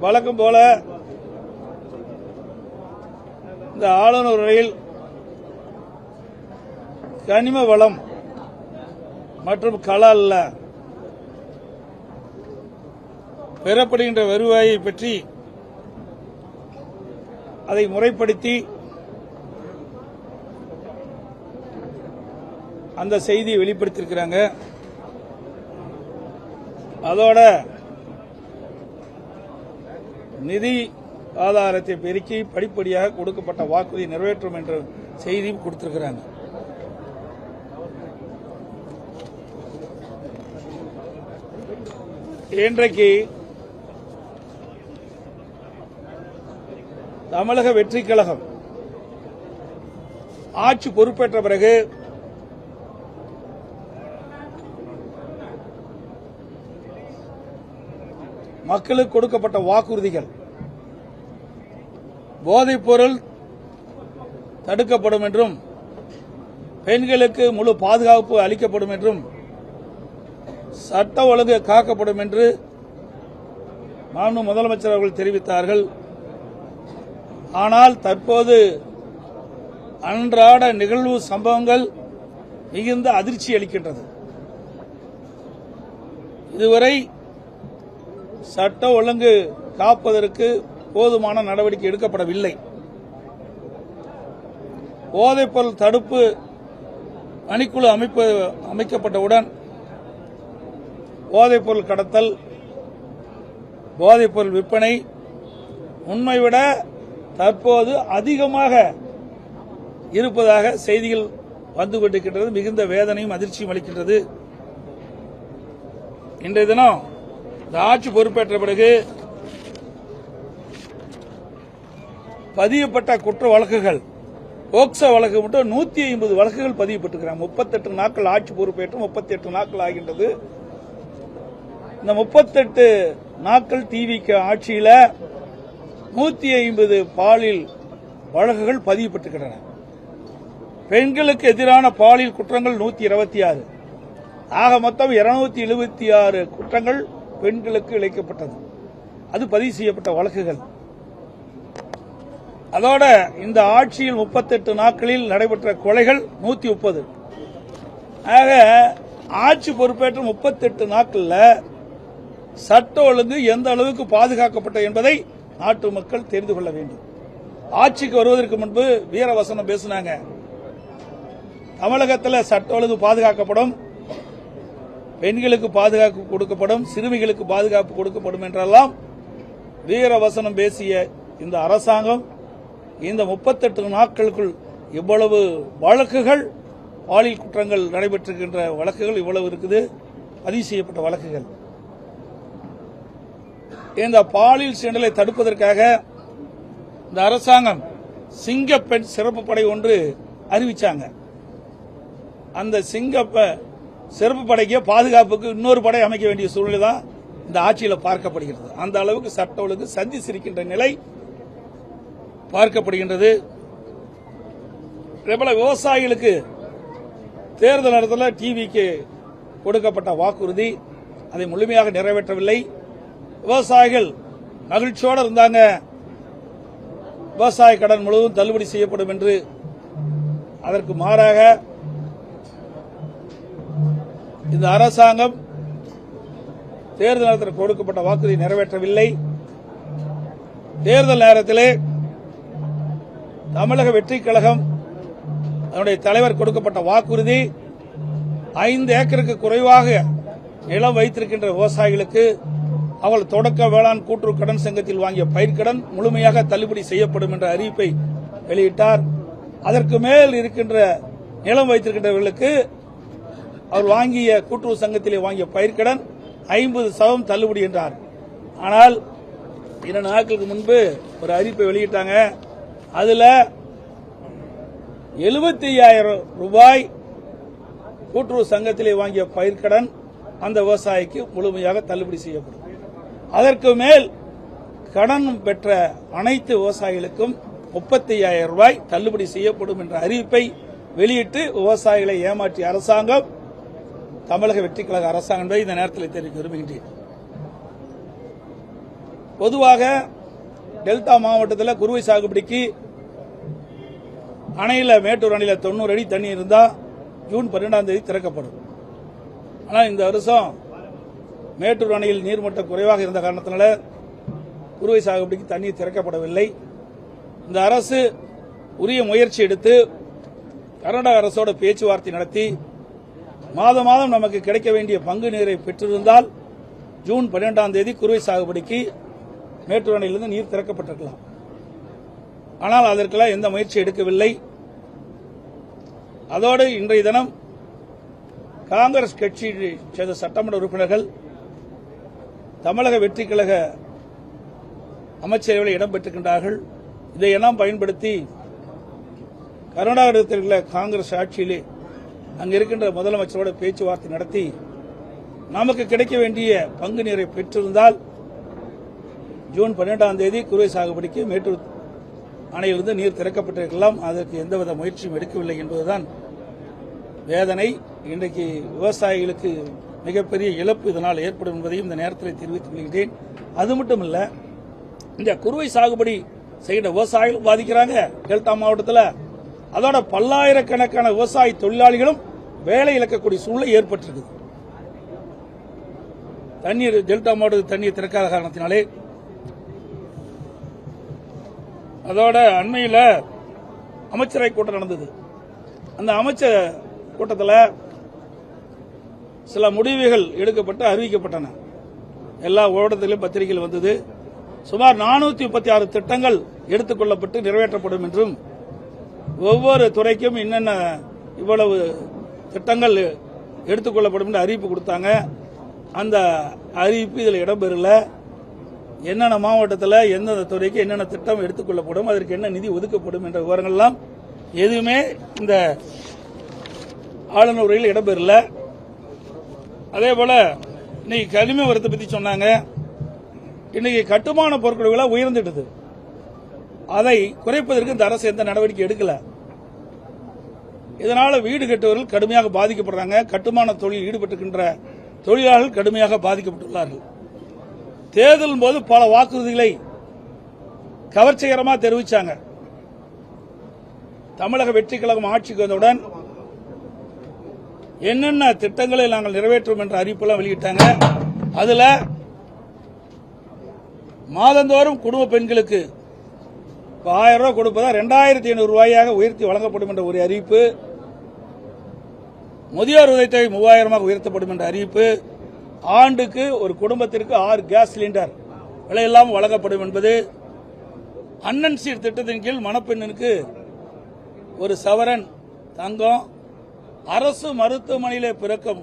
வழக்கம் போல இந்த ஆளுநர் உரையில் கனிம வளம் மற்றும் கலால்ல பெறப்படுகின்ற வருவாயை பற்றி அதை முறைப்படுத்தி அந்த செய்தியை வெளிப்படுத்தியிருக்கிறாங்க. அதோட நிதி ஆதாரத்தை பெருக்கி படிப்படியாக கொடுக்கப்பட்ட வாக்குறுதி நிறைவேற்றும் என்ற செய்தியும் கொடுத்திருக்கிறாங்க. இன்றைக்கு தமிழக வெற்றிக் கழகம் ஆட்சி பொறுப்பேற்ற பிறகு மக்களுக்கு கொடுக்கப்பட்ட வாக்குறுதிகள் போதைப் பொருள் தடுக்கப்படும் என்றும் பெண்களுக்கு முழு பாதுகாப்பு அளிக்கப்படும் என்றும் சட்ட ஒழுங்கு காக்கப்படும் என்று மாண்புமிகு முதலமைச்சர் அவர்கள் தெரிவித்தார்கள். ஆனால் தற்போது அன்றாட நிகழ்வு சம்பவங்கள் மிகுந்த அதிர்ச்சி அளிக்கின்றது. இதுவரை சட்ட ஒழுங்கு காப்பதற்கு போதுமான நடவடிக்கை எடுக்கப்படவில்லை. போதைப்பொருள் தடுப்பு பணிக்குழு அமைக்கப்பட்டவுடன் போதைப்பொருள் கடத்தல், போதைப்பொருள் விற்பனை உண்மைவிட தற்போது அதிகமாக இருப்பதாக செய்திகள் வந்து கொண்டிருக்கின்றது. மிகுந்த வேதனையும் அதிர்ச்சியும் அளிக்கின்றது. இன்றைய தினம் இந்த ஆட்சி பொறுப்பேற்ற பிறகு பதியப்பட்ட குற்ற வழக்குகள், போக்சோ வழக்கு மட்டும் 150 வழக்குகள் பதியப்பட்டிருக்கிறாங்க. 38 நாட்கள் ஆட்சி பொறுப்பேற்று 38 நாட்கள் ஆகின்றது. இந்த 38 நாட்கள் டிவிக ஆட்சியில 150 பாலியல் வழக்குகள் பதியப்பட்டிருக்கின்றன. பெண்களுக்கு எதிரான பாலியல் குற்றங்கள் 126. ஆக மொத்தம் 276 குற்றங்கள் பெண்களுக்கு இழைக்கப்பட்டது. அது பதிவு செய்யப்பட்ட வழக்குகள். அதோட இந்த ஆட்சியில் 38 நாட்களில் நடைபெற்ற கொலைகள் 130. ஆக ஆட்சி பொறுப்பேற்ற 38 நாட்கள்ல சட்ட ஒழுங்கு எந்த அளவுக்கு பாதுகாக்கப்பட்டது என்பதை நாட்டு மக்கள் தெரிந்து கொள்ள வேண்டும். ஆட்சிக்கு வருவதற்கு முன்பு வீரவசனம் பேசினாங்க. தமிழகத்தில் சட்ட ஒழுங்கு பாதுகாக்கப்படும், பெண்களுக்கு பாதுகாப்பு கொடுக்கப்படும், சிறுமிகளுக்கு பாதுகாப்பு கொடுக்கப்படும் என்றெல்லாம் வீரவசனம் பேசிய இந்த அரசாங்கம் இந்த 38 நாட்களுக்குள் இவ்வளவு வழக்குகள், பாலியல் குற்றங்கள் நடைபெற்றிருக்கின்ற வழக்குகள் இவ்வளவு இருக்குது, பதிவு செய்யப்பட்ட வழக்குகள். இந்த பாலியல் சீண்டலை தடுப்பதற்காக இந்த அரசாங்கம் சிங்கப்பெண் சிறப்பு படை ஒன்று அறிவிச்சாங்க. அந்த சிறப்பு படைக்கு பாதுகாப்புக்கு இன்னொரு படை அமைக்க வேண்டிய சூழ்நிலை தான் இந்த ஆட்சியில் பார்க்கப்படுகிறது. அந்த அளவுக்கு சட்ட ஒழுங்கு சந்திச்சிருக்கின்ற நிலை பார்க்கப்படுகின்றது. பிரபல விவசாயிகளுக்கு தேர்தல் நேரத்தில் டிவிக்கு கொடுக்கப்பட்ட வாக்குறுதி அதை முழுமையாக நிறைவேற்றவில்லை. விவசாயிகள் மகிழ்ச்சியோடு இருந்தாங்க. விவசாய கடன் முழுவதும் தள்ளுபடி செய்யப்படும் என்று. அதற்கு மாறாக இந்த அரசாங்கம் தேர்தல் நேரத்தில் கொடுக்கப்பட்ட வாக்குறுதி நிறைவேற்றவில்லை. தேர்தல் நேரத்திலே தமிழக வெற்றிக் கழகம் அதனுடைய தலைவர் கொடுக்கப்பட்ட வாக்குறுதி 5 ஏக்கருக்கு குறைவாக நிலம் வைத்திருக்கின்ற விவசாயிகளுக்கு அவள் தொடக்க வேளாண் கூட்டுறவு கடன் சங்கத்தில் வாங்கிய பயிர்க்கடன் முழுமையாக தள்ளுபடி செய்யப்படும் என்ற அறிவிப்பை வெளியிட்டார். அதற்கு மேல் இருக்கின்ற நிலம் வைத்திருக்கின்றவர்களுக்கு அவர் வாங்கிய கூட்டுறவு சங்கத்திலே வாங்கிய பயிர்க்கடன் 50% தள்ளுபடி என்றார். ஆனால் 2 நாட்களுக்கு முன்பு ஒரு அறிவிப்பை வெளியிட்டாங்க. அதுல 75,000 ரூபாய் கூட்டுறவு சங்கத்திலே வாங்கிய பயிர்க்கடன் அந்த விவசாயிக்கு முழுமையாக தள்ளுபடி செய்யப்படும். அதற்கு மேல் கடன் பெற்ற அனைத்து விவசாயிகளுக்கும் 35,000 ரூபாய் தள்ளுபடி செய்யப்படும் என்ற அறிவிப்பை வெளியிட்டு விவசாயிகளை ஏமாற்றிய அரசாங்கம் தமிழக வெற்றிக் கழக அரசாங்கம் என்பதை இந்த நேரத்தில் தெரிவிக்க விரும்புகின்றேன். பொதுவாக டெல்டா மாவட்டத்தில் குறுவை சாகுபடிக்கு மேட்டூர் அணையில் 90 அடி தண்ணி இருந்தா ஜூன் 12ஆம் தேதி திறக்கப்படும். ஆனால் இந்த வருஷம் மேட்டூர் அணையில் நீர்மட்டம் குறைவாக இருந்த காரணத்தினால குறுவை சாகுபடிக்கு தண்ணீர் திறக்கப்படவில்லை. இந்த அரசு உரிய முயற்சி எடுத்து கர்நாடக அரசோட பேச்சுவார்த்தை நடத்தி மாதம் மாதம் நமக்கு கிடைக்க வேண்டிய பங்கு நீரை பெற்றிருந்தால் ஜூன் 12ஆம் தேதி குறுவை சாகுபடிக்கு மேட்டூர் அணையிலிருந்து நீர் திறக்கப்பட்டிருக்கலாம். ஆனால் அதற்கெல்லாம் எந்த முயற்சி எடுக்கவில்லை. அதோடு இன்றைய தினம் காங்கிரஸ் கட்சியை சேர்ந்த சட்டமன்ற உறுப்பினர்கள் தமிழக வெற்றி கழக அமைச்சரவையில் இடம்பெற்றிருக்கின்றார்கள். இதையெல்லாம் பயன்படுத்தி கர்நாடகத்தில் உள்ள காங்கிரஸ் ஆட்சியிலே அங்கு இருக்கின்ற முதலமைச்சரோட பேச்சுவார்த்தை நடத்தி நமக்கு கிடைக்க வேண்டிய பங்கு நீரை பெற்றிருந்தால் ஜூன் 12ஆம் தேதி குறுவை சாகுபடிக்கு மேட்டூர் அணையிலிருந்து நீர் திறக்கப்பட்டிருக்கலாம். அதற்கு எந்தவித முயற்சியும் எடுக்கவில்லை என்பதுதான் வேதனை. இன்றைக்கு விவசாயிகளுக்கு மிகப்பெரிய இழப்பு இதனால் ஏற்படும் என்பதையும் இந்த நேரத்தில் தெரிவித்துக் கொள்கிறேன். அது மட்டுமல்ல, இந்த குறுவை சாகுபடி செய்கிற விவசாயிகள் பாதிக்கிறாங்க டெல்டா மாவட்டத்தில். அதோட பல்லாயிரக்கணக்கான விவசாய தொழிலாளிகளும் வேலை இழக்கக்கூடிய சூழ்நிலை ஏற்பட்டிருக்குது. தண்ணீர் டெல்டா மாவட்டத்தில் தண்ணீர் திறக்காத காரணத்தினாலே. அதோட அண்மையில் அமைச்சரவை கூட்டம் நடந்தது. அந்த அமைச்சர் கூட்டத்தில் சில முடிவுகள் எடுக்கப்பட்டு அறிவிக்கப்பட்டன. எல்லா ஊடகத்திலும் பத்திரிகையில் வந்தது. சுமார் 436 திட்டங்கள் எடுத்துக் கொள்ளப்பட்டு நிறைவேற்றப்படும் என்றும் ஒவ்வொரு துறைக்கும் என்னென்ன இவ்வளவு திட்டங்கள் எடுத்துக் கொள்ளப்படும் என்று அறிவிப்பு கொடுத்தாங்க. அந்த அறிவிப்பு இதில் இடம்பெறல. என்னென்ன மாவட்டத்தில் எந்தெந்த துறைக்கு என்னென்ன திட்டம் எடுத்துக் கொள்ளப்படும், அதற்கு என்ன நிதி ஒதுக்கப்படும் என்ற விவரங்கள்லாம் எதுவுமே இந்த ஆளுநர் உரையில் இடம்பெறல. அதே போல இன்னைக்கு கனிம வரத்தை பற்றி சொன்னாங்க. இன்னைக்கு கட்டுமான பொருட்கள் விலை உயர்ந்துட்டது. அதை குறைப்பதற்கு இந்த அரசு எந்த நடவடிக்கை எடுக்கல. இதனால வீடு கட்டுவர்கள் கடுமையாக பாதிக்கப்படுறாங்க. கட்டுமான தொழில் ஈடுபட்டிருக்கின்ற தொழிலாளர்கள் கடுமையாக பாதிக்கப்பட்டுள்ளார்கள். தேர்தலின் போது பல வாக்குறுதிகளை கவர்ச்சிகரமாக தெரிவிச்சாங்க. தமிழக வெற்றி கழகம் ஆட்சிக்கு வந்தவுடன் என்னென்ன திட்டங்களை நாங்கள் நிறைவேற்றும் என்ற அறிவிப்பெல்லாம் வெளியிட்டாங்க. அதுல மாதந்தோறும் குடும்ப பெண்களுக்கு 1000 ரூபாய் கொடுப்பதா 2500 ரூபாயாக உயர்த்தி வழங்கப்படும் என்ற ஒரு அறிவிப்பு. முதியோர் உதவித்தொகை 3000 உயர்த்தப்படும் என்ற அறிவிப்பு. ஆண்டுக்கு ஒரு குடும்பத்திற்கு 6 கேஸ் சிலிண்டர் விலையில்லாமல் வழங்கப்படும் என்பது. அண்ணன் சீர் திட்டத்தின் கீழ் மணப்பெண்ணுக்கு ஒரு சவரன் தங்கம். அரசு மருத்துவமனையிலே பிறக்கும்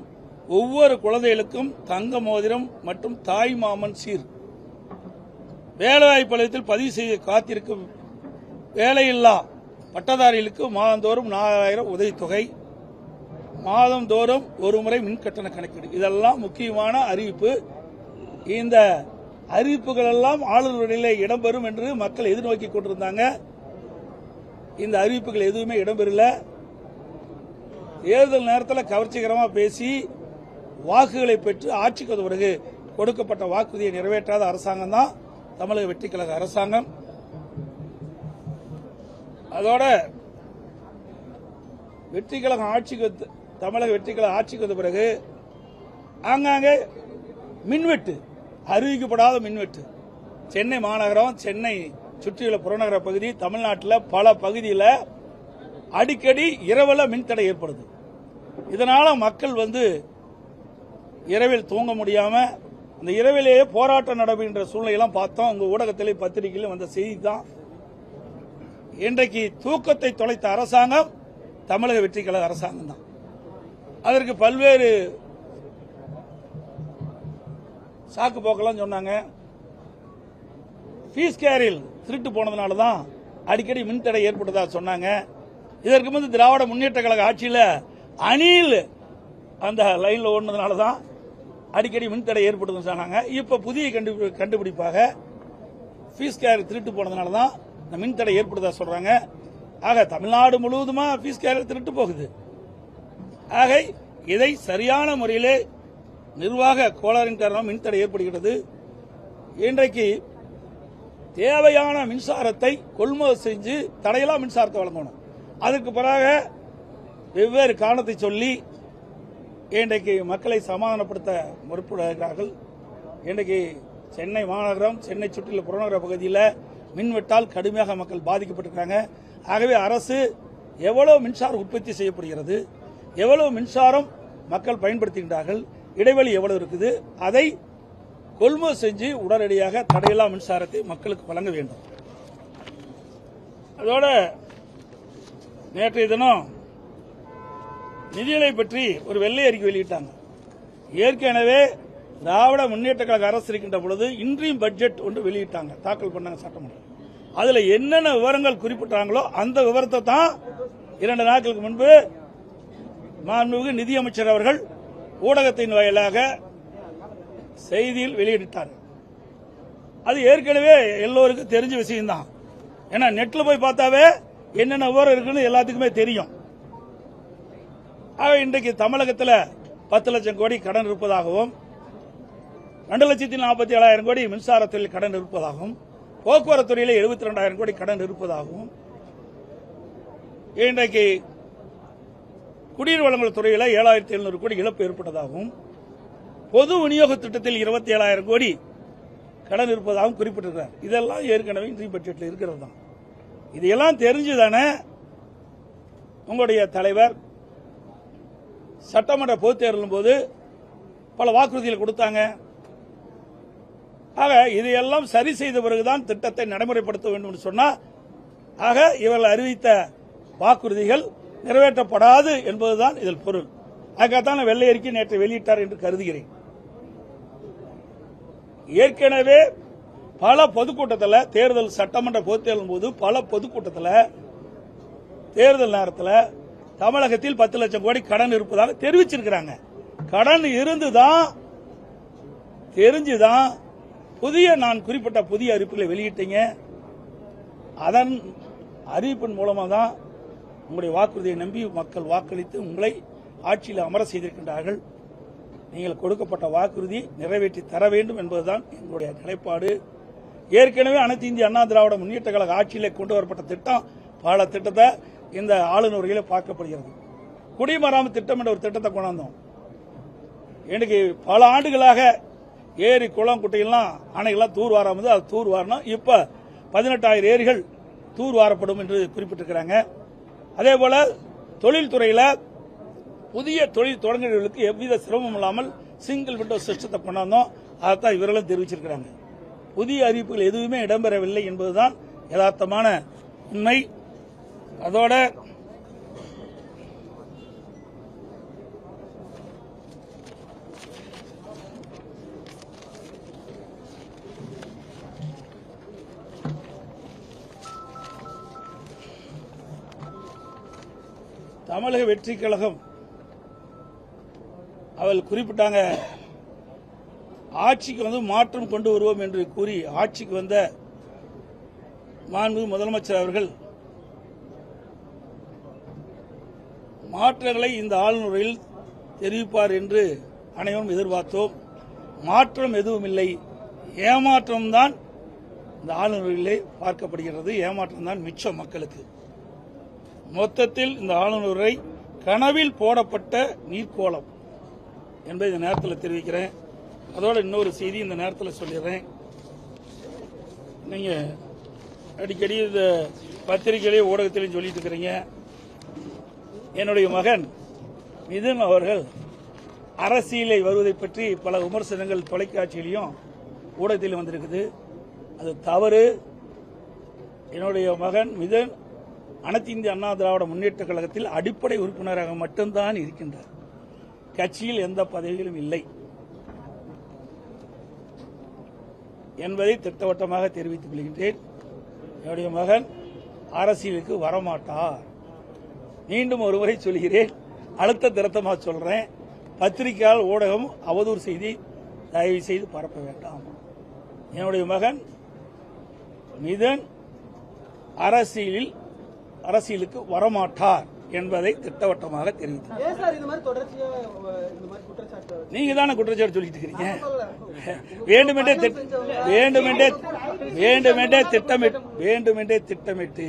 ஒவ்வொரு குழந்தைகளுக்கும் தங்க மோதிரம் மற்றும் தாய் மாமன் சீர். வேலைவாய்ப்பு நிலையத்தில் பதிவு செய்ய காத்திருக்கும் வேலையில்லா பட்டதாரிகளுக்கு மாதந்தோறும் 4000 உதவித்தொகை. மாதந்தோறும் ஒரு முறை மின்கட்டண கணக்கீடு. இதெல்லாம் முக்கியமான அறிவிப்பு. இந்த அறிவிப்புகள் எல்லாம் ஆளுநரிலே இடம்பெறும் என்று மக்கள் எதிர்நோக்கி கொண்டிருந்தாங்க. இந்த அறிவிப்புகள் எதுவுமே இடம்பெறல. தேர்தல் நேரத்தில் கவர்ச்சிகரமாக பேசி வாக்குகளை பெற்று ஆட்சிக்கு வந்த பிறகு கொடுக்கப்பட்ட வாக்குறுதியை நிறைவேற்றாத அரசாங்கம் தான் தமிழக வெற்றி கழக அரசாங்கம். அதோட வெற்றி கழகம் தமிழக வெற்றி கழக ஆட்சிக்கு வந்த பிறகு ஆங்காங்கே மின்வெட்டு, அறிவிக்கப்படாத மின்வெட்டு. சென்னை மாநகரம், சென்னை சுற்றியுள்ள புறநகர பகுதி, தமிழ்நாட்டில் பல பகுதியில் அடிக்கடி இரவில் மின்தடை ஏற்படுது. இதனால மக்கள் இரவில் தூங்க முடியாம அந்த இரவிலேயே போராட்டம் நடைபெறுகின்ற சூழ்நிலையெல்லாம் பார்த்தோம். உங்க ஊடகத்திலே பத்திரிகையிலும் வந்த செய்தி தான். இன்றைக்கு தூக்கத்தை தொலைத்த அரசாங்கம் தமிழக வெற்றி கழக அரசாங்கம் தான். அதற்கு பல்வேறு சாக்கு போக்கெல்லாம் சொன்னாங்க. ஃபீஸ் கேரில் திருட்டு போனதுனால தான் அடிக்கடி மின்தடை ஏற்பட்டதா சொன்னாங்க. இதற்கு முன்பு திராவிட முன்னேற்ற கழக ஆட்சியில் அணில் அந்த லைன்ல ஓடுனதுனால தான் அடிக்கடி மின்தடை ஏற்பட்டதுன்னு சொன்னாங்க. இப்ப புதிய கண்டுபிடிப்பாக ஃபீஸ் கேரி திருட்டு போனதுனால தான் இந்த மின்தடை ஏற்படுதா சொல்றாங்க. ஆக தமிழ்நாடு முழுவதுமா ஃபீஸ் கேரி திருட்டு போகுது. ஆக இதை சரியான முறையிலே நிர்வாக கோளாறின் காரணமாக மின்தடை ஏற்படுகிறது. இன்றைக்கு தேவையான மின்சாரத்தை கொள்முதல் செஞ்சு தடையெல்லாம் மின்சாரத்தை வழங்கணும். அதுக்கு பிறகு வெவ்வேறு காரணத்தை சொல்லி இன்றைக்கு மக்களை சமாதானப்படுத்த முற்படுகிறார்கள். இன்றைக்கு சென்னை மாநகரம், சென்னை சுற்றியுள்ள புறநகர பகுதியில் மின்வெட்டால் கடுமையாக மக்கள் பாதிக்கப்பட்டிருக்காங்க. ஆகவே அரசு எவ்வளவு மின்சாரம் உற்பத்தி செய்யப்படுகிறது, எவ்வளவு மின்சாரம் மக்கள் பயன்படுத்துகின்றார்கள், இடைவெளி எவ்வளவு இருக்குது, அதை கொள்முதல் செஞ்சு உடனடியாக தடையில்லா மின்சாரத்தை மக்களுக்கு வழங்க வேண்டும். அதோட நேற்றைய தினம் நிதிநிலை பற்றி ஒரு வெள்ளை அறிக்கை வெளியிட்டாங்க. ஏற்கனவே திராவிட முன்னேற்ற கழக அரசு இருக்கின்ற பொழுது இன்றையும் பட்ஜெட் ஒன்று வெளியிட்டாங்க, தாக்கல் பண்ணாங்க சட்டமன்றம். அதுல என்னென்ன விவரங்கள் குறிப்பிட்டாங்களோ அந்த விவரத்தை தான் 2 நாட்களுக்கு முன்பு மாண்புமிகு நிதியமைச்சர் அவர்கள் ஊடகத்தின் வாயிலாக செய்தியில் வெளியிட்டார். அது ஏற்கனவே எல்லோருக்கும் தெரிஞ்ச விஷயம்தான். ஏன்னா நெட்ல போய் பார்த்தாவே என்னென்ன விவரம் இருக்குன்னு எல்லாத்துக்குமே தெரியும். இன்றைக்கு தமிழகத்தில் 10 லட்சம் கோடி கடன் இருப்பதாகவும் 2,47,000 கோடி மின்சாரத்துறையில் கடன் இருப்பதாகவும் போக்குவரத்து துறையில் 72,000 கோடி கடன் இருப்பதாகவும் இன்றைக்கு குடிநீர் வழங்கல் துறையில் 7,700 கோடி இழப்பு ஏற்பட்டதாகவும் பொது விநியோக திட்டத்தில் 27,000 கோடி கடன் இருப்பதாகவும் குறிப்பிட்டிருக்கிறார். இதெல்லாம் ஏற்கனவே இன்றைய பட்ஜெட்டில் இருக்கிறது தான். இதையெல்லாம் தெரிஞ்சுதானே உங்களுடைய தலைவர் சட்டமன்ற பொதுத் தேர்தலின் போது பல வாக்குறுதிகள் கொடுத்தாங்க. ஆக இதையெல்லாம் சரி செய்த பிறகுதான் திட்டத்தை நடைமுறைப்படுத்த வேண்டும் என்று சொன்னா, ஆக இவர்கள் அறிவித்த வாக்குறுதிகள் நிறைவேற்றப்படாது என்பதுதான் இதில் பொருள். அதுக்காகத்தான் வெள்ளை அறிக்கை நேற்று வெளியிட்டார் என்று கருதுகிறேன். ஏற்கனவே பல பொதுக்கூட்டத்தில் தேர்தல் சட்டமன்ற பொதுத் தேர்தலின் போது பல பொதுக்கூட்டத்தில் தேர்தல் நேரத்தில் தமிழகத்தில் 10 லட்சம் கோடி கடன் இருப்பதாக தெரிவிச்சிருக்கிறாங்க. கடன் இருந்துதான் தெரிஞ்சுதான் நான் குறிப்பிட்ட புதிய அறிவிப்புகளை வெளியிட்டீங்க. அதன் அறிவிப்பின் மூலமாக தான் உங்களுடைய வாக்குறுதியை நம்பி மக்கள் வாக்களித்து உங்களை ஆட்சியில் அமர செய்திருக்கின்றார்கள். நீங்கள் கொடுக்கப்பட்ட வாக்குறுதி நிறைவேற்றி தர வேண்டும் என்பதுதான் எங்களுடைய நிலைப்பாடு. ஏற்கனவே அனைத்து இந்திய அண்ணா திராவிட முன்னேற்ற கழக ஆட்சியில் கொண்டு வரப்பட்ட திட்டம் பல திட்டத்தை இந்த ஆளுநர் உரையில பார்க்கப்படுகிறது. குடிமராமத்து திட்டம் என்ற ஒரு திட்டத்தை கொண்டாந்தோம். இன்னைக்கு பல ஆண்டுகளாக ஏரி குளம் குட்டையெல்லாம் அணைகள்லாம் தூர் வாராமது, அது தூர் வாரணும். இப்ப 18,000 ஏரிகள் தூர் வாரப்படும் என்று குறிப்பிட்டிருக்கிறாங்க. அதே போல தொழில்துறையில் புதிய தொழில் தொடங்குகிறவர்களுக்கு எவ்வித சிரமம் இல்லாமல் சிங்கிள் விண்டோ சிஸ்டத்தை கொண்டாந்தோம். அதைத்தான் இவர்களும் தெரிவிச்சிருக்கிறாங்க. புதிய அறிவிப்புகள் எதுவுமே இடம்பெறவில்லை என்பதுதான் யதார்த்தமான உண்மை. அதோட தமிழக வெற்றி கழகம் அவள் குறிப்பிட்டாங்க, ஆட்சிக்கு வந்து மாற்றம் கொண்டு வருவோம் என்று கூறி ஆட்சிக்கு வந்த மாண்புமிகு முதலமைச்சர் அவர்கள் மாற்றங்களை இந்த ஆளுநரில் தெரிவிப்பார் என்று அனைவரும் எதிர்பார்த்தோம். மாற்றம் எதுவும் இல்லை, ஏமாற்றம்தான் இந்த ஆளுநரிலே பார்க்கப்படுகிறது. ஏமாற்றம் தான் மிச்சம் மக்களுக்கு. மொத்தத்தில் இந்த ஆளுநரை கனவில் போடப்பட்ட நீர்க்கோளம் என்பதை இந்த நேரத்தில் தெரிவிக்கிறேன். அதோட இன்னொரு செய்தி இந்த நேரத்தில் சொல்லிடுறேன். நீங்க அடிக்கடி இந்த பத்திரிகையிலே ஊடகத்திலையும் சொல்லிட்டு இருக்கிறீங்க, என்னுடைய மகன் மிதுன் அவர்கள் அரசியலை வருவதை பற்றி பல விமர்சனங்கள் தொலைக்காட்சியிலையும் ஊடகத்திலும் வந்திருக்குது. அது தவறு. என்னுடைய மகன் மிதுன் அனைத்து இந்திய அண்ணா திராவிட முன்னேற்ற கழகத்தில் அடிப்படை உறுப்பினராக மட்டும்தான் இருக்கின்றார். கட்சியில் எந்த பதவியிலும் இல்லை என்பதை திட்டவட்டமாக தெரிவித்துக் கொள்கின்றேன். என்னுடைய மகன் அரசியலுக்கு வரமாட்டார். மீண்டும் ஒருமுறை சொல்கிறேன், அழுத்த திருத்தமாக சொல்றேன். பத்திரிகையால் ஊடகம் அவதூறு செய்தி தயவு செய்து பரப்ப வேண்டாம். என்னுடைய மகன் மிதுன் அரசியலுக்கு வரமாட்டார். என்பதை திட்டவட்டமாக தெரிவித்தார். நீங்க தானே குற்றச்சாட்டு சொல்லிட்டு இருக்கீங்க. வேண்டுமென்றே திட்டமிட்டு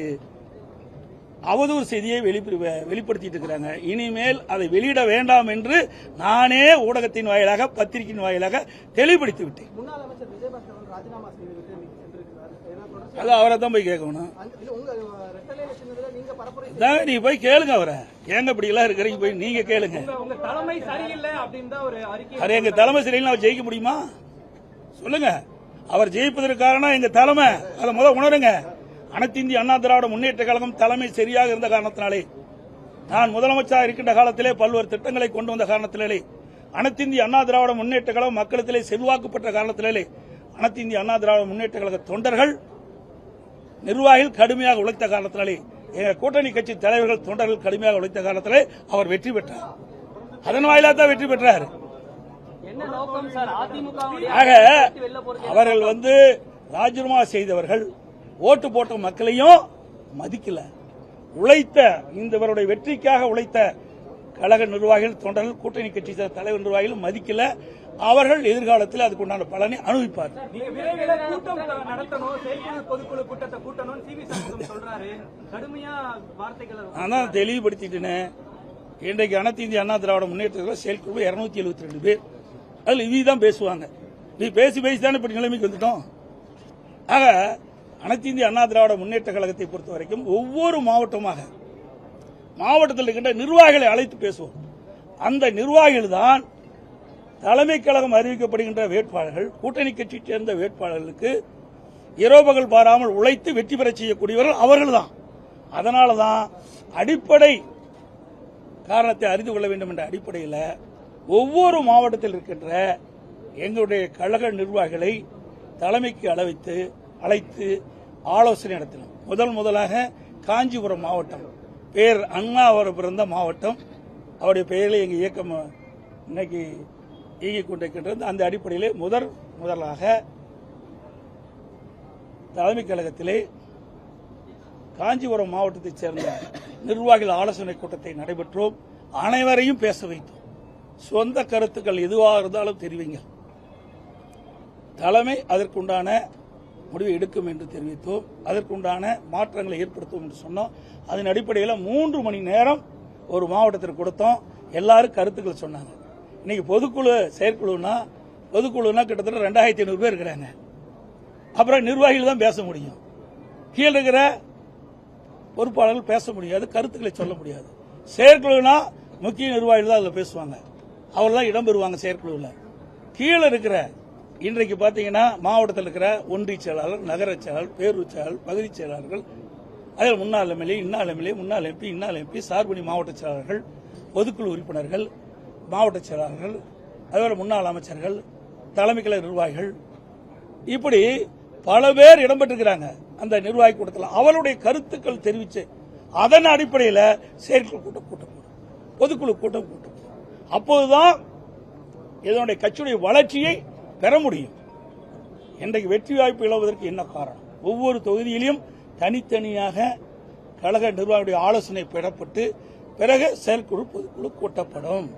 அவதூறு செய்தியை வெளிப்படுத்திட்டு இருக்கிறாங்க. இனிமேல் அதை வெளியிட வேண்டாம் என்று நானே ஊடகத்தின் வாயிலாக பத்திரிகையின் வாயிலாக தெளிவுபடுத்தி விட்டேன். அது அவரை தான் போய் கேட்கணும். நீ போய் கேளுங்க அவரை. ஏங்க இப்படி எல்லாம் இருக்கிறீங்க, போய் நீங்க கேளுங்க. அது எங்க தலைமை சரியில்லை, அவர் ஜெயிக்க முடியுமா சொல்லுங்க. அவர் ஜெயிப்பதற்கு காரணம் எங்க தலைமை, அதை முதல் உணருங்க. அனைத்து இந்திய அண்ணா திராவிட முன்னேற்ற கழகம் தலைமை சரியாக இருந்த காரணத்தினாலே, நான் முதலமைச்சராக இருக்கின்ற காலத்திலே பல்வேறு திட்டங்களை கொண்டு வந்த காரணத்திலே, அனைத்து இந்திய அண்ணா திராவிட முன்னேற்ற கழகம் மக்களிடத்திலே செல்வாக்கு பெற்ற காரணத்திலே, அனைத்து இந்திய அண்ணா திராவிட முன்னேற்ற கழக தொண்டர்கள் நிர்வாகிகள் கடுமையாக உழைத்த காரணத்தினாலே, எங்க கூட்டணி கட்சி தலைவர்கள் தொண்டர்கள் கடுமையாக உழைத்த காரணத்திலே அவர் வெற்றி பெற்றார். அதன் வாயிலாக தான் வெற்றி பெற்றார். ஆக அவர்கள் ராஜினாமா செய்தவர்கள் ஓட்டு போட்ட மக்களையும் மதிக்கல. உழைத்த இவருடைய வெற்றிக்காக உழைத்த கழக நிர்வாகிகள் தொண்டர்கள் கூட்டணி கட்சி தலைவர் நிர்வாகிகள் மதிக்கல. அவர்கள் எதிர்காலத்தில் அதுக்குண்டான பலனை அனுபவிப்பார். நான் தெளிவுபடுத்திட்டேன். இன்றைக்கு அனைத்து இந்திய அண்ணா திராவிட முன்னேற்ற செயற்குழு 272 பேர், அதுல இவதான் பேசுவாங்க. நீ பேசி தானே இப்படி நிலைமைக்கு வந்துட்டோம். ஆக அனைத்து இந்திய அண்ணா திராவிட முன்னேற்ற கழகத்தை பொறுத்த வரைக்கும் ஒவ்வொரு மாவட்டத்தில் இருக்கின்ற நிர்வாகிகளை அழைத்து பேசுவோம். அந்த நிர்வாகிகள் தான் தலைமை கழகம் அறிவிக்கப்படுகின்ற வேட்பாளர்கள், கூட்டணி கட்சியை சேர்ந்த வேட்பாளர்களுக்கு இரவுபகல் பாராமல் உழைத்து வெற்றி பெற செய்யக்கூடியவர்கள் அவர்கள் தான். அதனாலதான் அடிப்படை காரணத்தை அறிந்து கொள்ள வேண்டும் என்ற அடிப்படையில் ஒவ்வொரு மாவட்டத்தில் இருக்கின்ற எங்களுடைய கழக நிர்வாகிகளை தலைமைக்கு அழைத்து ஆலோசனை நடத்தினோம். முதலாக காஞ்சிபுரம் மாவட்டம், பேர் அண்ணா அவர் பிறந்த மாவட்டம், அவருடைய பெயரில் எங்கள் இயக்கம் இன்னைக்கு இயங்கிக் கொண்டிருக்கின்றது. அந்த அடிப்படையிலே முதலாக தலைமை கழகத்திலே காஞ்சிபுரம் மாவட்டத்தைச் சேர்ந்த நிர்வாகிகள் ஆலோசனை கூட்டத்தை நடைபெற்றோம். அனைவரையும் பேச வைத்தோம். சொந்த கருத்துக்கள் எதுவாக இருந்தாலும் தெரிவிங்க, தலைமை அதற்குண்டான முடிவை எடுக்கும் என்று தெரிவித்தோம். அதற்குண்டான மாற்றங்களை ஏற்படுத்தும் என்று சொன்னோம். அதன் அடிப்படையில் 3 மணி நேரம் ஒரு மாவட்டத்திற்கு கொடுத்தோம். எல்லாரும் கருத்துக்கள் சொன்னாங்க. இன்னைக்கு பொதுக்குழு செயற்குழுனா கிட்டத்தட்ட 2500 பேர் இருக்கிறாங்க. அப்புறம் நிர்வாகிகள் தான் பேச முடியும். கீழே இருக்கிற பொறுப்பாளர்கள் பேச முடியாது, கருத்துக்களை சொல்ல முடியாது. செயற்குழுனா முக்கிய நிர்வாகிகள் தான் அதில் பேசுவாங்க, அவர் தான் இடம்பெறுவாங்க செயற்குழுவில். கீழே இருக்கிற இன்றைக்கு பாத்தீங்கன்னா மாவட்டத்தில் இருக்கிற ஒன்றிய செயலாளர், நகர செயலாளர், பேரூர் செயலாளர், பகுதி செயலாளர்கள், அதில் முன்னாள் எம்எல்ஏ, இன்னாள் எம்எல்ஏ, முன்னாள் எம்பி, இன்னாள் எம்பி, சார்பணி மாவட்ட செயலாளர்கள், பொதுக்குழு உறுப்பினர்கள், மாவட்ட செயலாளர்கள், அதுவரை முன்னாள் அமைச்சர்கள், தலைமை கழக நிர்வாகிகள், இப்படி பல பேர் இடம்பெற்றிருக்கிறாங்க. அந்த நிர்வாகி கூட்டத்தில் அவருடைய கருத்துக்கள் தெரிவிச்சு அதன் அடிப்படையில் செயற்குழு கூட்டம் பொதுக்குழு கூட்டம் அப்போதுதான் இதனுடைய கட்சியுடைய வளர்ச்சியை பெற முடியும். இன்றைக்கு வெற்றி வாய்ப்பு இழவதற்கு என்ன காரணம்? ஒவ்வொரு தொகுதியிலும் தனித்தனியாக கழக நிர்வாகியுடைய ஆலோசனை பெறப்பட்டு பிறகு செயற்குழு பொதுக்குழு கூட்டப்படும்.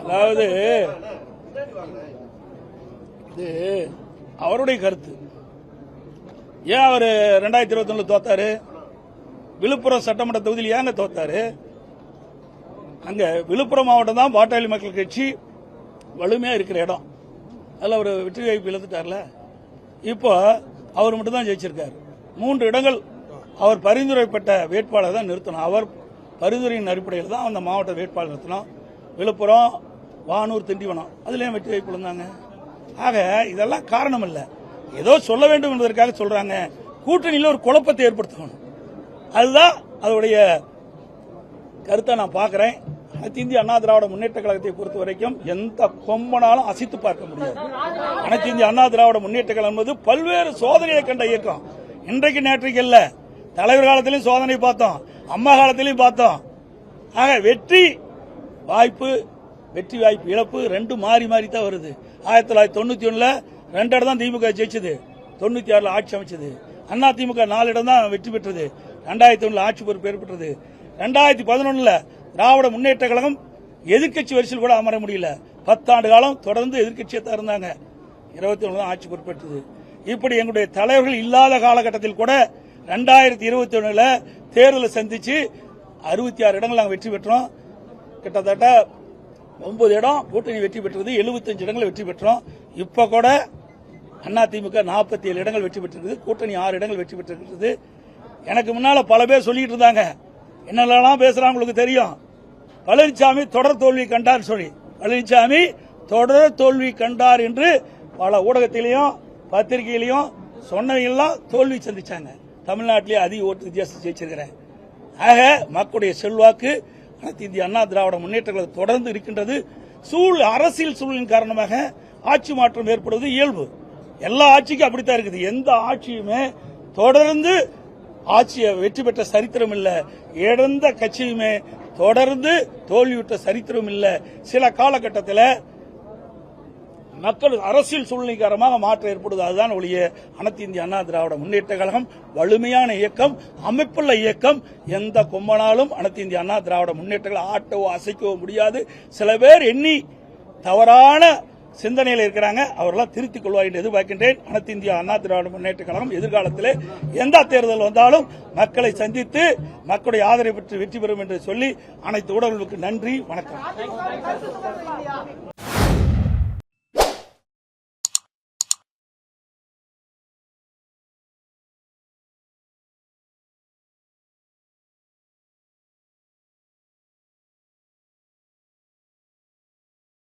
அதாவது இது அவருடைய கருத்து. ஏன் அவர் 2021 தோத்தாரு? விழுப்புரம் சட்டமன்ற தொகுதியில் ஏங்க தோத்தாரு? அங்க விழுப்புரம் மாவட்டம் தான் பாட்டாளி மக்கள் கட்சி வலிமையா இருக்கிற இடம். அதில் அவர் வெற்றி வாய்ப்பு இழந்துட்டார்ல. இப்போ அவர் மட்டும் தான் ஜெயிச்சிருக்காரு. 3 இடங்கள் அவர் பரிந்துரைப்பட்ட வேட்பாளர் தான் நிறுத்தணும். அவர் பரிந்துரையின் அடிப்படையில் தான் அந்த மாவட்ட வேட்பாளர் நிறுத்தணும். விழுப்புரம், வானூர், திண்டிவனம் அதுலயும் வெற்றி வாய்ப்பு இருந்தாங்க. ஆக இதெல்லாம் காரணம் இல்ல, ஏதோ சொல்ல வேண்டும் என்பதற்காக சொல்றாங்க. கூட்டணியில் ஒரு குழப்பத்தை ஏற்படுத்தணும், அதுதான் அதோடைய கருத்தை நான் பார்க்கிறேன். அனைத்து இந்திய அண்ணா திராவிட முன்னேற்ற கழகத்தை பொறுத்த வரைக்கும் எந்த கொம்பனாலும் அசைத்து பார்க்க முடியாது. அனைத்து இந்திய அண்ணா திராவிட முன்னேற்ற கழகம் என்பது பல்வேறு சோதனையை கண்ட இயக்கம். இன்றைக்கு நேற்றைக்கு இல்ல, தலைவர் காலத்திலையும் சோதனை பார்த்தோம், அம்மா காலத்திலையும் பார்த்தோம். ஆக வெற்றி வாய்ப்பு இழப்பு ரெண்டு மாறி தான் வருது. 1991 2 இடம் தான் திமுக ஜெயிச்சது. 96 ஆட்சி அமைச்சது. அண்ணா திமுக 4 இடம் தான் வெற்றி பெற்றது. 2001 ஆட்சி பொறுப்பு ஏற்பட்டது. 2011 திராவிட முன்னேற்ற கழகம் எதிர்க்கட்சி வரிசையில் கூட அமர முடியல. 10 ஆண்டு காலம் தொடர்ந்து எதிர்க்கட்சியை தான் இருந்தாங்க. 21 தான் ஆட்சி பொறுப்பேற்றது. இப்படி எங்களுடைய தலைவர்கள் இல்லாத காலகட்டத்தில் கூட 2021 தேர்தலை சந்திச்சு 66 இடங்கள் நாங்கள் வெற்றி பெற்றோம். கிட்டத்தட்ட 9 இடம் கூட்டணி வெற்றி பெற்றது. 75 இடங்களை வெற்றி பெற்றோம். இப்ப கூட அதிமுக 47 இடங்கள் வெற்றி பெற்றிருக்குது. கூட்டணி 6 இடங்கள் வெற்றி பெற்றிருக்கிறது. எனக்கு முன்னால பல பேர் சொல்லிட்டு இருந்தாங்க, என்னெல்லாம் பேசுறாங்க உங்களுக்கு தெரியும். பழனிசாமி தொடர் தோல்வி கண்டார் சொல்லி, பழனிசாமி தொடர் தோல்வி கண்டார் என்று பல ஊடகத்திலையும் பத்திரிகையிலையும் சொன்னவங்கெல்லாம் தோல்வி சந்திச்சாங்க. தமிழ்நாட்டிலே அதிக ஓட்டு வித்தியாசம் ஜெயிச்சிருக்கிறேன். ஆக மக்களுடைய செல்வாக்கு அனைத்து இந்திய அண்ணா திராவிட முன்னேற்றங்கள் தொடர்ந்து இருக்கின்றது. அரசியல் சூழலின் காரணமாக ஆட்சி மாற்றம் ஏற்படுவது இயல்பு. எல்லா ஆட்சிக்கும் அப்படித்தான் இருக்குது. எந்த ஆட்சியுமே தொடர்ந்து ஆட்சியை வெற்றி பெற்ற சரித்திரம் இல்ல. இழந்த கட்சியுமே தொடர்ந்து தோல்வியுற்ற சரித்திரம் இல்ல. சில காலகட்டத்தில் மக்கள் அரசியல் சூழ்நிலை காரணமாக மாற்றம் ஏற்படுவது. அதுதான் ஒழிய அனைத்து இந்திய அண்ணா திராவிட முன்னேற்ற கழகம் வலிமையான இயக்கம், அமைப்புள்ள இயக்கம். எந்த கொம்பனாலும் அனைத்து இந்திய அண்ணா திராவிட முன்னேற்றங்களை ஆட்டவோ அசைக்கவோ முடியாது. சில பேர் எண்ணி தவறான சிந்தனையில் இருக்கிறாங்க. அவரெல்லாம் திருத்திக் கொள்வார் என்று எதிர்பார்க்கின்றேன். அனைத்து இந்திய அண்ணா திராவிட முன்னேற்ற கழகம் எதிர்காலத்தில் எந்த தேர்தல் வந்தாலும் மக்களை சந்தித்து மக்களுடைய ஆதரவை பெற்று வெற்றி பெறும் என்று சொல்லி அனைத்து ஊடகங்களுக்கு நன்றி, வணக்கம்.